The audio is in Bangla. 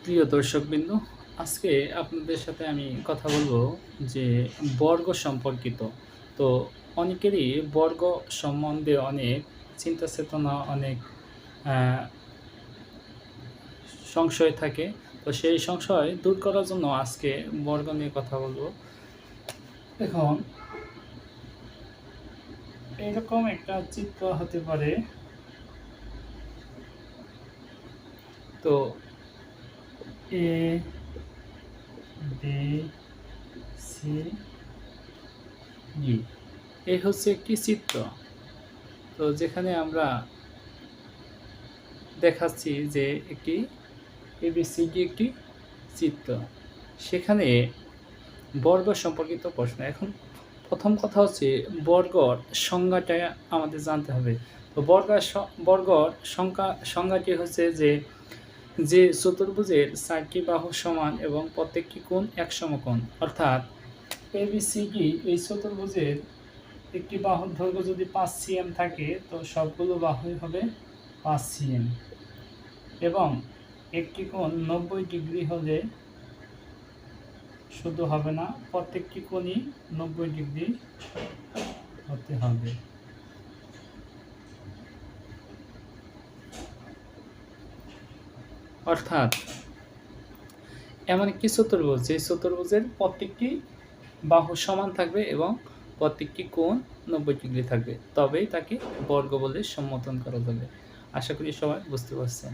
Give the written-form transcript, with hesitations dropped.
প্রিয় দর্শকবৃন্দ, আজকে আপনাদের সাথে আমি কথা বলবো যে বর্গ সম্পর্কিত। তো অনেকেরই বর্গ সম্বন্ধে অনেক চিন্তা চেতনা, অনেক আ সংশয় থাকে। তো সেই সংশয় দূর করার জন্য আজকে বর্গ নিয়ে কথা বলবো। এখন এরকম একটা চিত্র হতে পারে। তো এ, বি, সি, ডি এই হচ্ছে একটি চিত্র। তো যেখানে আমরা দেখাচ্ছি যে একটি এবিসিডি একটি চিত্র, সেখানে বর্গ সম্পর্কিত প্রশ্ন। এখন প্রথম কথা হচ্ছে বর্গর সংজ্ঞাটা আমাদের জানতে হবে। তো বর্গর সংজ্ঞাটি হচ্ছে যে যে চতুর্ভুজের চারটি বাহু সমান এবং প্রত্যেকটি কোণ এক সমকোণ, অর্থাৎ এবিসিডি এই চতুর্ভুজের একটি বাহুর দৈর্ঘ্য যদি 5 সিএম থাকে, তো সবগুলো বাহুই হবে 5 সিএম এবং একটি কোণ 90 ডিগ্রি হলে শুধু হবে না, প্রত্যেকটি কোণই 90 ডিগ্রি হতে হবে। অর্থাৎ এমন একটি চতুর্ভুজ যে চতুর্ভুজের প্রত্যেকটি বাহু সমান থাকবে এবং প্রত্যেকটি কোণ 90 ডিগ্রি থাকবে, তবেই তাকে বর্গ বলে সম্বোধন করা যাবে। আশা করি সবাই বুঝতে পারছেন।